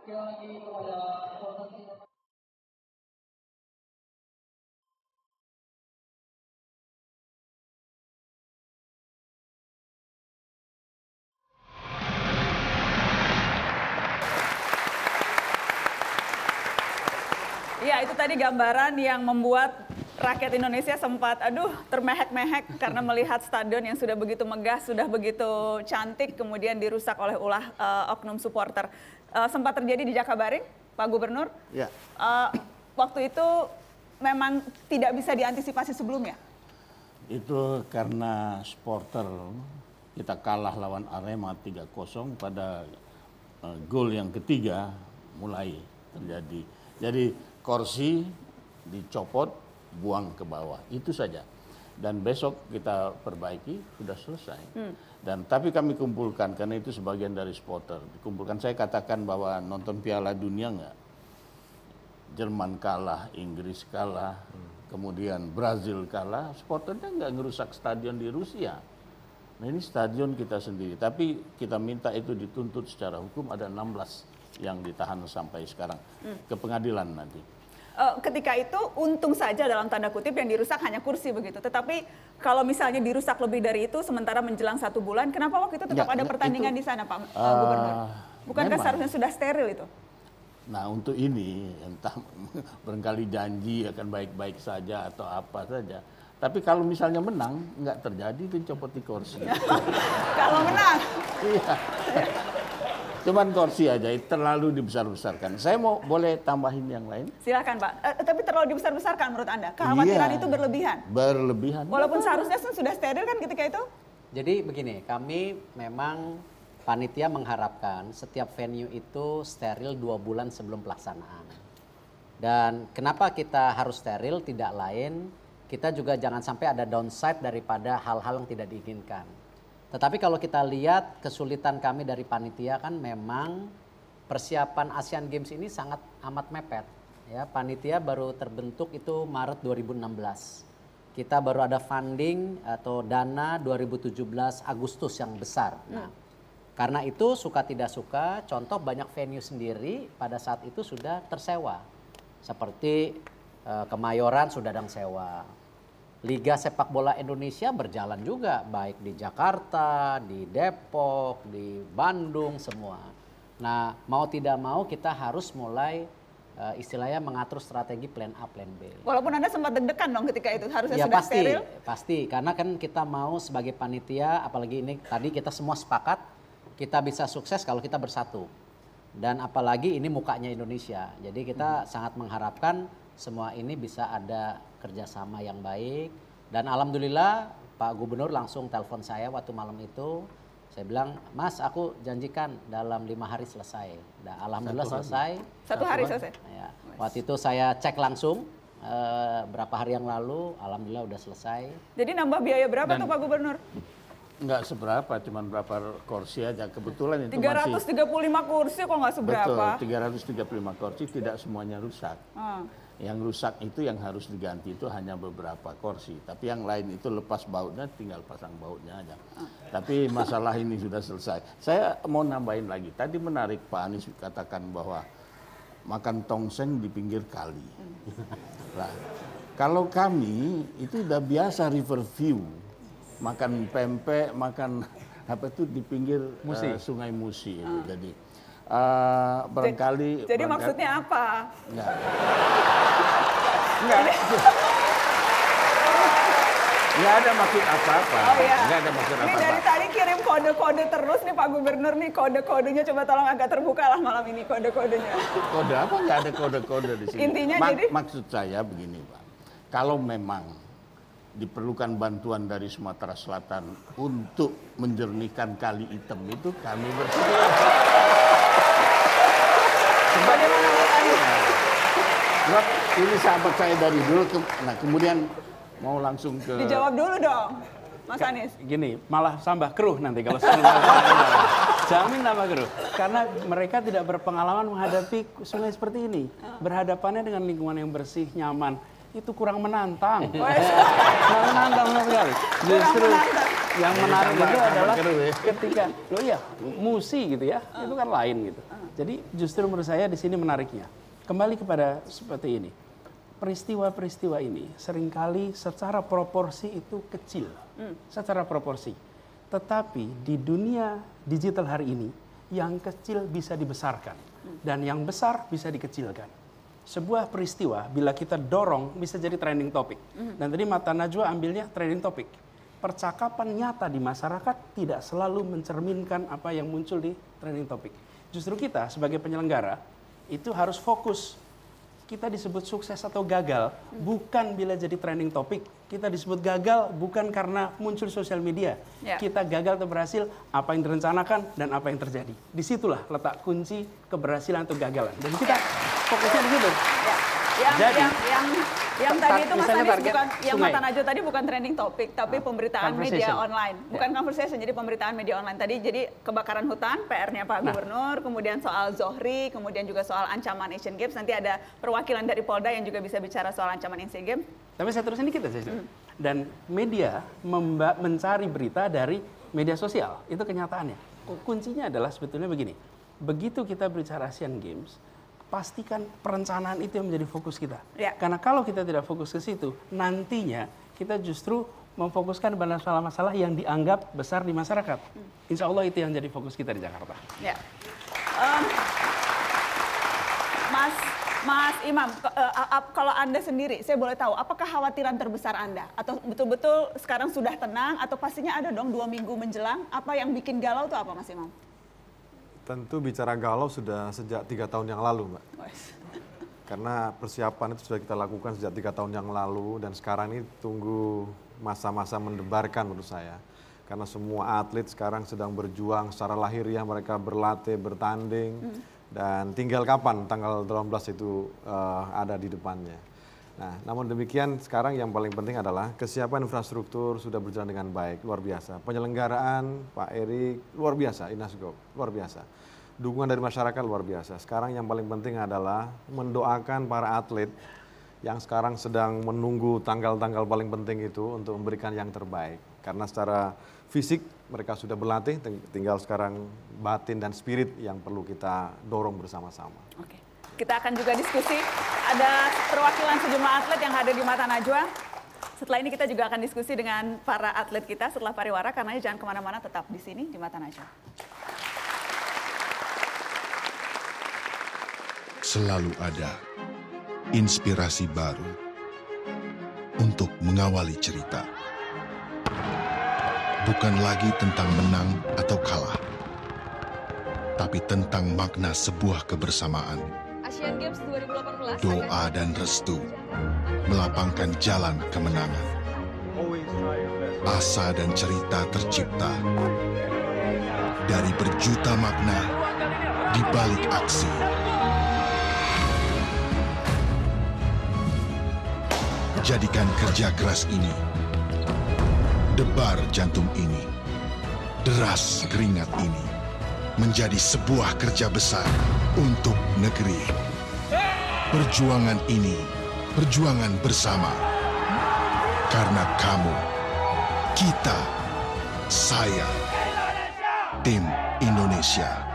Ya, itu tadi gambaran yang membuat rakyat Indonesia sempat, termehek-mehek karena melihat stadion yang sudah begitu megah, sudah begitu cantik, kemudian dirusak oleh ulah oknum supporter. Sempat terjadi di Jakabaring, Pak Gubernur. Ya. Waktu itu memang tidak bisa diantisipasi sebelumnya. Itu karena supporter kita kalah lawan Arema 3-0 pada gol yang ketiga mulai terjadi. Jadi kursi dicopot, buang ke bawah, itu saja. Dan besok kita perbaiki, sudah selesai. Dan tapi kami kumpulkan, karena itu sebagian dari supporter. Dikumpulkan, saya katakan bahwa nonton Piala Dunia enggak. Jerman kalah, Inggris kalah, kemudian Brazil kalah, supporternya enggak ngerusak stadion di Rusia. Nah ini stadion kita sendiri, tapi kita minta itu dituntut secara hukum, ada 16 yang ditahan sampai sekarang, ke pengadilan nanti. Ketika itu untung saja dalam tanda kutip yang dirusak hanya kursi begitu. Tetapi kalau misalnya dirusak lebih dari itu sementara menjelang 1 bulan, kenapa waktu itu tetap ada pertandingan di sana, Pak Gubernur? Bukankah seharusnya sudah steril itu? Nah untuk ini entah barangkali janji akan baik-baik saja atau apa saja. Tapi kalau misalnya menang, nggak terjadi itu copot di kursi. Kalau menang? Iya. Cuman kursi aja, terlalu dibesar-besarkan. Saya boleh tambahin yang lain? Silakan Pak. Tapi terlalu dibesar-besarkan menurut Anda? Kekhawatiran itu berlebihan? Berlebihan. Walaupun seharusnya sudah steril kan ketika itu? Jadi begini, kami memang panitia mengharapkan setiap venue itu steril 2 bulan sebelum pelaksanaan. Dan kenapa kita harus steril? Tidak lain, kita juga jangan sampai ada downside daripada hal-hal yang tidak diinginkan. Tetapi kalau kita lihat kesulitan kami dari panitia kan memang persiapan Asian Games ini sangat amat mepet. Ya, panitia baru terbentuk itu Maret 2016. Kita baru ada funding atau dana 2017 Agustus yang besar. Nah, karena itu suka tidak suka, contoh banyak venue sendiri pada saat itu sudah tersewa. Seperti Kemayoran sudah ada yang sewa. Liga Sepak Bola Indonesia berjalan juga, baik di Jakarta, di Depok, di Bandung, semua. Nah, mau tidak mau kita harus mulai istilahnya mengatur strategi plan A, plan B. Walaupun Anda sempat deg-degan dong ketika itu, harusnya ya, sudah steril? Pasti, karena kan kita mau sebagai panitia, apalagi ini tadi kita semua sepakat, kita bisa sukses kalau kita bersatu. Dan apalagi ini mukanya Indonesia, jadi kita sangat mengharapkan semua ini bisa ada kerjasama yang baik. Dan alhamdulillah Pak Gubernur langsung telepon saya waktu malam itu. Saya bilang, Mas aku janjikan dalam 5 hari selesai. Dan alhamdulillah selesai. 1 hari selesai? Ya. Waktu itu saya cek langsung berapa hari yang lalu, alhamdulillah udah selesai. Jadi nambah biaya berapa tuh Pak Gubernur? Enggak seberapa, cuma berapa kursi aja. Kebetulan itu 335 kursi kok nggak seberapa? Betul, 335 kursi tidak semuanya rusak. Yang rusak itu yang harus diganti itu hanya beberapa kursi. Tapi yang lain itu lepas bautnya, tinggal pasang bautnya aja. Tapi masalah ini sudah selesai. Saya mau nambahin lagi. Tadi menarik Pak Anies katakan bahwa makan tongseng di pinggir kali. Nah, kalau kami itu udah biasa river view. Makan pempek, makan apa itu di pinggir Sungai Musi. Jadi barangkali. Jadi maksudnya apa? Enggak. Enggak ada maksud apa-apa. Oh, iya. Enggak ada maksud apa-apa. Ini dari tadi kirim kode-kode terus nih Pak Gubernur nih, kode-kodenya coba tolong agak terbuka lah malam ini kode-kodenya. Kode apa? Enggak ada kode-kode di sini. Intinya jadi maksud saya begini Pak. Kalau memang diperlukan bantuan dari Sumatera Selatan untuk menjernihkan Kali Item itu kami bersedia. Bagaimana Pak Anies? Sebab ini sahabat saya dari dulu, nah kemudian mau langsung ke... Dijawab dulu dong, Mas Anies. Gini, malah tambah keruh nanti kalau jamin tambah keruh. Karena mereka tidak berpengalaman menghadapi sungai seperti ini. Berhadapannya dengan lingkungan yang bersih, nyaman. Itu kurang menantang. Kurang menantang sama sekali. Yang menarik itu adalah keruh ya. ketika, loh ya, musi gitu ya, itu kan lain gitu. Jadi justru menurut saya di sini menariknya. Kembali kepada seperti ini. Peristiwa-peristiwa ini seringkali secara proporsi itu kecil. Secara proporsi. Tetapi di dunia digital hari ini, yang kecil bisa dibesarkan. Dan yang besar bisa dikecilkan. Sebuah peristiwa bila kita dorong bisa jadi trending topic. Dan tadi Mata Najwa ambilnya trending topic. Percakapan nyata di masyarakat tidak selalu mencerminkan apa yang muncul di trending topic. Justru kita sebagai penyelenggara itu harus fokus. Kita disebut sukses atau gagal bukan bila jadi trending topic. Kita disebut gagal bukan karena muncul sosial media. Ya. Kita gagal atau berhasil apa yang direncanakan dan apa yang terjadi. Disitulah letak kunci keberhasilan atau kegagalan. Dan kita fokusnya di situ. Ya. Yang tadi itu Mas misalnya Anies target bukan, yang sungai. Mata Najwa tadi bukan trending topic, tapi pemberitaan media Conversation. online. Bukan conversation, jadi pemberitaan media online. Tadi jadi kebakaran hutan, PR-nya Pak Gubernur, kemudian soal Zohri, kemudian juga soal ancaman Asian Games. Nanti ada perwakilan dari Polda yang juga bisa bicara soal ancaman Asian Games. Tapi saya terusin dikit aja. Dan media mencari berita dari media sosial. Itu kenyataannya. Kuncinya adalah sebetulnya begini. Begitu kita bicara Asian Games, pastikan perencanaan itu yang menjadi fokus kita. Ya. Karena kalau kita tidak fokus ke situ, nantinya kita justru memfokuskan pada masalah-masalah yang dianggap besar di masyarakat. Insya Allah itu yang jadi fokus kita di Jakarta. Ya. Mas Imam, kalau Anda sendiri, saya boleh tahu, apa kekhawatiran terbesar Anda? Atau betul-betul sekarang sudah tenang, atau pastinya ada dong 2 minggu menjelang, apa yang bikin galau itu apa Mas Imam? Tentu bicara galau sudah sejak 3 tahun yang lalu, Mbak. Karena persiapan itu sudah kita lakukan sejak 3 tahun yang lalu, dan sekarang ini tunggu masa-masa mendebarkan menurut saya. Karena semua atlet sekarang sedang berjuang secara lahiriah, mereka berlatih, bertanding, dan tinggal kapan tanggal 18 itu ada di depannya. Nah, namun demikian sekarang yang paling penting adalah kesiapan infrastruktur sudah berjalan dengan baik, luar biasa. Penyelenggaraan, Pak Erik, luar biasa, Inasgok, luar biasa. Dukungan dari masyarakat luar biasa. Sekarang yang paling penting adalah mendoakan para atlet yang sekarang sedang menunggu tanggal-tanggal paling penting itu untuk memberikan yang terbaik. Karena secara fisik mereka sudah berlatih, tinggal sekarang batin dan spirit yang perlu kita dorong bersama-sama. Oke. Kita akan juga diskusi, ada perwakilan sejumlah atlet yang hadir di Mata Najwa. Setelah ini kita juga akan diskusi dengan para atlet kita setelah pariwara, karena jangan kemana-mana, tetap di sini di Mata Najwa. Selalu ada inspirasi baru untuk mengawali cerita. Bukan lagi tentang menang atau kalah, tapi tentang makna sebuah kebersamaan. Asian Games 2018. Doa dan restu melapangkan jalan kemenangan. Asa dan cerita tercipta dari berjuta makna di balik aksi. Jadikan kerja keras ini, debar jantung ini, deras keringat ini, menjadi sebuah kerja besar untuk negeri. Perjuangan ini, perjuangan bersama. Karena kamu, kita, saya, tim Indonesia.